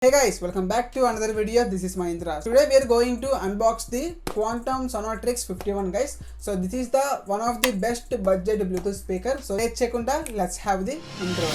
Hey guys, welcome back to another video. This is Mahindra. Today we are going to unbox the Quantum Sonotrix 51 guys. So this is the one of the best budget Bluetooth speaker. So let's check on that. Let's have the intro.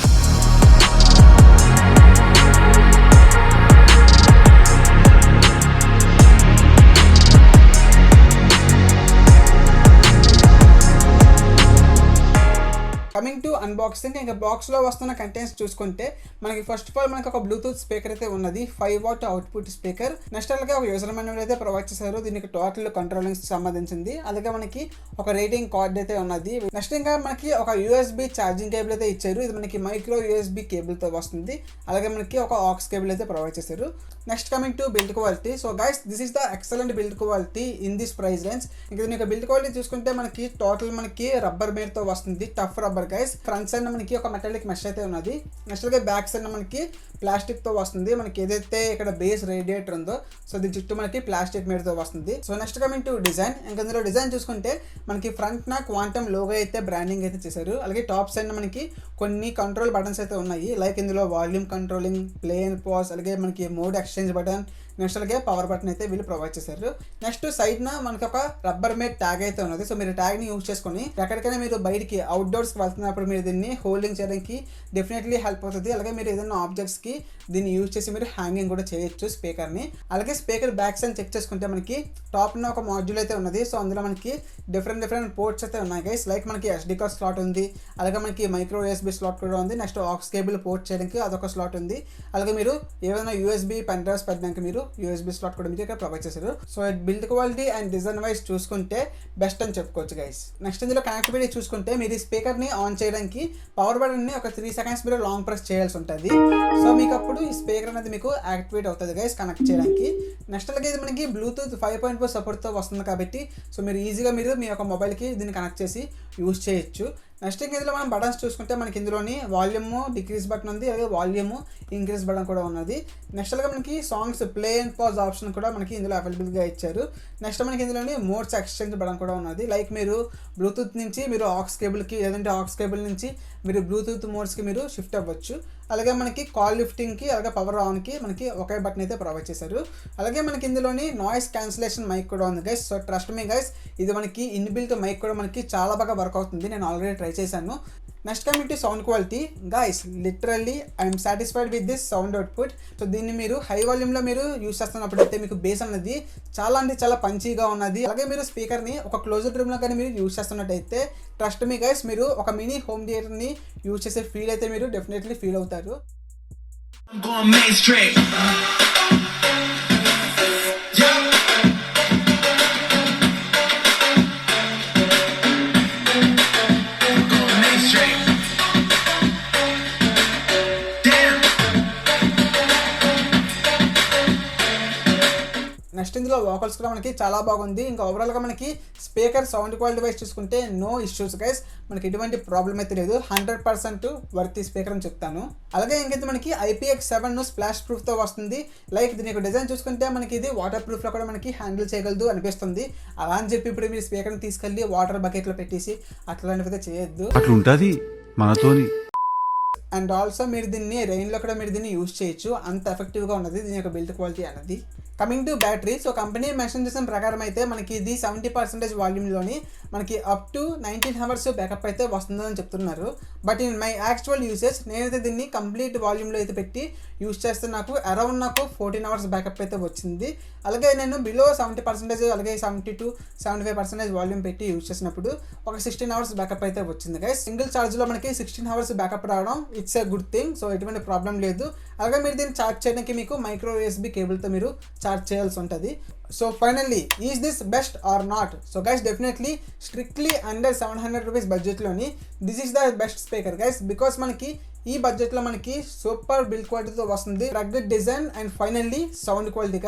Coming to unboxing. ఇంకా బాక్స్లో వస్తున్న contents చూసుకుంటే మనకి first of all మనకి ఒక Bluetooth speaker అయితే ఉన్నది, 5 what output speaker. Next అలాగే ఒక యూజర్ మాన్యువల్ అయితే ప్రొవైడ్ చేశారు, దీనికి టోటల్ కంట్రోలింగ్ సంబంధించింది. అలాగే మనకి ఒక రేటింగ్ కార్డ్ అయితే ఉన్నది. నెక్స్ట్ ఇంకా మనకి ఒక యూఎస్బి ఛార్జింగ్ కేబుల్ అయితే ఇచ్చారు, ఇది మనకి మైక్రో యూఎస్బి కేబుల్తో వస్తుంది. అలాగే మనకి ఒక ఆక్స్ కేబుల్ అయితే ప్రొవైడ్ చేశారు. Next coming to build quality. So guys this is the excellent build quality in this price range. ఇంకా దీనికి బిల్డ్ క్వాలిటీ చూసుకుంటే మనకి టోటల్ మనకి రబ్బర్ మేడ్తో వస్తుంది, tough rubber guys. Front side మనకి ఒక మెటాలిక్ మెష్ అయితే ఉన్నది. నెక్స్ట్ అలాగే బ్యాక్ సైడ్ మనకి ప్లాస్టిక్తో వస్తుంది. మనకి ఏదైతే ఇక్కడ బేస్ రేడియేటర్ ఉందో సో దీని చుట్టూ మనకి ప్లాస్టిక్ మేడ్తో వస్తుంది. So next coming to design. ఇంకా ఇందులో డిజైన్ చూసుకుంటే మనకి ఫ్రంట్ నా క్వాంటమ్ లోగో అయితే బ్రాండింగ్ అయితే చేశారు. అలాగే టాప్ సైడ్ మనకి కొన్ని కంట్రోల్ బటన్స్ అయితే ఉన్నాయి, లైక్ ఇందులో volume controlling, play and pause, అలాగే మనకి మోడ్ ఎక్స్చేంజ్ బటన్, నెక్స్ట్ అలాగే పవర్ బటన్ అయితే వీళ్ళు ప్రొవైడ్ చేశారు. నెక్స్ట్ సైడ్ నా మనకి ఒక రబ్బర్ మేడ్ ట్యాగ్ అయితే ఉన్నది. సో మీరు ట్యాగ్ ని యూజ్ చేసుకొని ఎక్కడికైనా మీరు బయటికి అవుట్డోర్స్ కి వెళ్తున్నప్పుడు మీరు దీన్ని హోల్డింగ్ చేయడానికి డెఫినెట్లీ హెల్ప్ అవుతుంది. అలాగే మీరు ఏదైనా ఆబ్జెక్ట్స్ కి దీన్ని యూజ్ చేసి మీరు హ్యాంగింగ్ కూడా చేయొచ్చు స్పీకర్ ని. అలాగే స్పీకర్ బ్యాక్ సైడ్ చెక్ చేసుకుంటే మనకి టాప్ న ఒక మాడ్యూల్ అయితే ఉన్నది. సో అందులో మనకి డిఫరెంట్ పోర్ట్స్ అయితే ఉన్నాయి గైస్, లైక్ మనకి SD కార్డ్ స్లాట్ ఉంది, అలాగే మనకి మైక్రో USB స్లాట్ కూడా ఉంది. నెక్స్ట్ ఆక్స్ కేబుల్ పోర్ట్ చేయడానికి అదొక స్లాట్ ఉంది. అలాగే మీరు ఏదైనా USB పెన్ డ్రైవ్స్ పెట్టడానికి మీరు USB స్లాట్ కూడా మీకు ఇక్కడ ప్రొవైడ్ చేశారు. So build quality and design wise చూసుకుంటే బెస్ట్ అని చెప్పుకోవచ్చు గైస్. నెక్స్ట్ ఇందులో కనెక్టివిటీ చూసుకుంటే మీరు ఈ స్పీకర్ ని ఆన్ చేయడానికి పవర్ బటన్ ని ఒక 3 సెకండ్స్ మీరు లాంగ్ ప్రెస్ చేయాల్సి ఉంటుంది. సో మీకు అప్పుడు ఈ స్పీకర్ అనేది మీకు యాక్టివేట్ అవుతుంది గైస్ కనెక్ట్ చేయడానికి. నెక్స్ట్ అలాగే ఇది మనకి బ్లూటూత్ 5.4 సపోర్ట్తో వస్తుంది కాబట్టి సో మీరు ఈజీగా మీరు మీ యొక్క మొబైల్కి దీన్ని కనెక్ట్ చేసి యూజ్ చేయొచ్చు. నెక్స్ట్ ఇంకా ఇందులో మనం బటన్స్ చూసుకుంటే మనకి ఇందులోని వాల్యూమ్ డిక్రీస్ బటన్ ఉంది, అలాగే వాల్యూమ్ ఇంక్రీస్ బటన్ కూడా ఉన్నది. నెక్స్ట్ అలాగే మనకి songs play and pause option కూడా మనకి ఇందులో అవైలబుల్గా ఇచ్చారు. నెక్స్ట్ మనకి ఇందులోని మోడ్స్ ఎక్స్చేంజ్ బటన్ కూడా ఉన్నది, లైక్ మీరు బ్లూటూత్ నుంచి మీరు ఆక్స్ కేబుల్కి లేదంటే ఆక్స్ కేబుల్ నుంచి మీరు బ్లూటూత్ మోడ్స్కి మీరు షిఫ్ట్ అవ్వచ్చు. అలాగే మనకి కాల్ లిఫ్టింగ్కి అలాగే పవర్ ఆన్కి మనకి ఒకే బటన్ అయితే ప్రొవైడ్ చేశారు. అలాగే మనకి ఇందులోని నాయిస్ క్యాన్సిలేషన్ మైక్ కూడా ఉంది guys. So trust me guys, ఇది మనకి ఇన్బిల్ట్ మైక్ కూడా మనకి చాలా బాగా వర్క్ అవుతుంది, నేను ఆల్రెడీ ట్రై చేశాను. Next coming to sound quality guys, literally I'm satisfied with this sound output. So దీన్ని మీరు హై వాల్యూమ్లో మీరు యూస్ చేస్తున్నప్పుడు అయితే మీకు బేస్ అనేది చాలా అంటే చాలా పంచీగా ఉన్నది. అలాగే మీరు స్పీకర్ని ఒక క్లోజ్డ్ రూమ్లో కానీ మీరు యూస్ చేస్తున్నట్టయితే ట్రస్ట్ మీ గైస్, మీరు ఒక మినీ హోమ్ థియేటర్ని యూజ్ చేసే ఫీల్ అయితే మీరు డెఫినెట్లీ ఫీల్ అవుతారు. నెక్స్ట్ ఇందులో వోకల్స్ కూడా మనకి చాలా బాగుంది. ఇంకా ఓవరాల్గా మనకి స్పీకర్ సౌండ్ క్వాలిటీ వైజ్ చూసుకుంటే నో ఇష్యూస్ గైస్, మనకి ఎటువంటి ప్రాబ్లం అయితే లేదు, 100% వర్తీ స్పీకర్ అని చెప్తాను. అలాగే ఇంకైతే మనకి IPX7 స్ప్లాష్ ప్రూఫ్తో వస్తుంది. లైక్ దీనికి డిజైన్ చూసుకుంటే మనకి ఇది వాటర్ ప్రూఫ్లో కూడా మనకి హ్యాండిల్ చేయగలదు అనిపిస్తుంది. అలా అని చెప్పి ఇప్పుడు మీరు స్పీకర్ని తీసుకెళ్ళి వాటర్ బకెట్లో పెట్టేసి అట్లాంటివి అయితే చేయొద్దు, అట్లుంటుంది మనతోని. అండ్ ఆల్సో మీరు దీన్ని రెయిన్లో కూడా మీరు దీన్ని యూజ్ చేయొచ్చు, అంత ఎఫెక్టివ్గా ఉన్నది దీని యొక్క బిల్డ్ క్వాలిటీ అనేది. Coming to battery. So company mention చేసిన ప్రకారం అయితే మనకి ఇది 70% వాల్యూమ్లోని మనకి అప్ టు 19 అవర్స్ బ్యాకప్ అయితే వస్తుందని చెప్తున్నారు. But in my actual usage నేనైతే దీన్ని కంప్లీట్ వాల్యూమ్లో అయితే పెట్టి యూజ్ చేస్తే నాకు అరౌండ్ 14 అవర్స్ బ్యాకప్ అయితే వచ్చింది. అలాగే నేను బిలో 70% అలాగే 70 to 75% వాల్యూమ్ పెట్టి యూజ్ చేసినప్పుడు ఒక 16 అవర్స్ బ్యాకప్ అయితే వచ్చింది గైస్. సింగిల్ ఛార్జ్లో మనకి 16 అవర్స్ బ్యాకప్ రావడం it's a good thing. So ఎటువంటి ప్రాబ్లం లేదు. అలాగే మీరు దీన్ని ఛార్జ్ చేయడానికి మీకు మైక్రో USB కేబుల్తో మీరు ఛార్జ్ చేయాల్సి ఉంటుంది. So finally is this best or not? So guys definitely strictly under 700 rupees బడ్జెట్లోని this is the best speaker guys, because మనకి ఈ బడ్జెట్లో మనకి సూపర్ బిల్డ్ క్వాలిటీతో వస్తుంది, rugged design and finally sound quality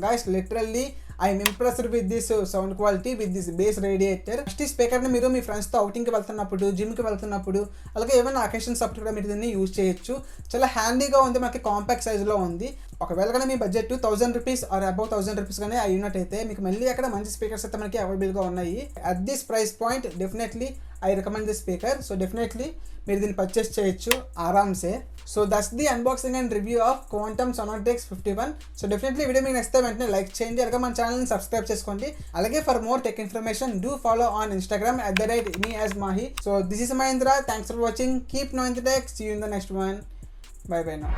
guys literally I'm impressed with this sound quality with this bass radiator. Next ఈ స్పీకర్ని మీరు మీ ఫ్రెండ్స్తో అవుటింగ్కి వెళ్తున్నప్పుడు, జిమ్కి వెళ్తున్నప్పుడు, అలాగే ఏమైనా అకేషన్స్ అప్పుడు కూడా మీరు దీన్ని యూజ్ చేయొచ్చు. చాలా హ్యాండీగా ఉంది, మనకి కాంపాక్ట్ సైజులో ఉంది. ఒకవేళ కానీ మీ budget 1000 rupees or above 1000 rupees కానీ అయినట్టయితే మీకు మళ్ళీ అక్కడ మంచి స్పీకర్స్ అయితే మనకి అవైలబుల్గా ఉన్నాయి. At this price point definitely I recommend this speaker. So definitely మీరు దీన్ని పర్చేస్ చేయొచ్చు ఆరామ్సే. So that's the unboxing and review of Quantum Sonotrix 51. So definitely video మీకు నచ్చితే వెంటనే లైక్ చేయండి, అలాగే మన ఛానల్ని సబ్స్క్రైబ్ చేసుకోండి. అలాగే for more tech information do follow on Instagram @me@mahi. So this is Mahendra. Thanks for watching. Keep knowing the tech. See you in the next one. Bye bye now.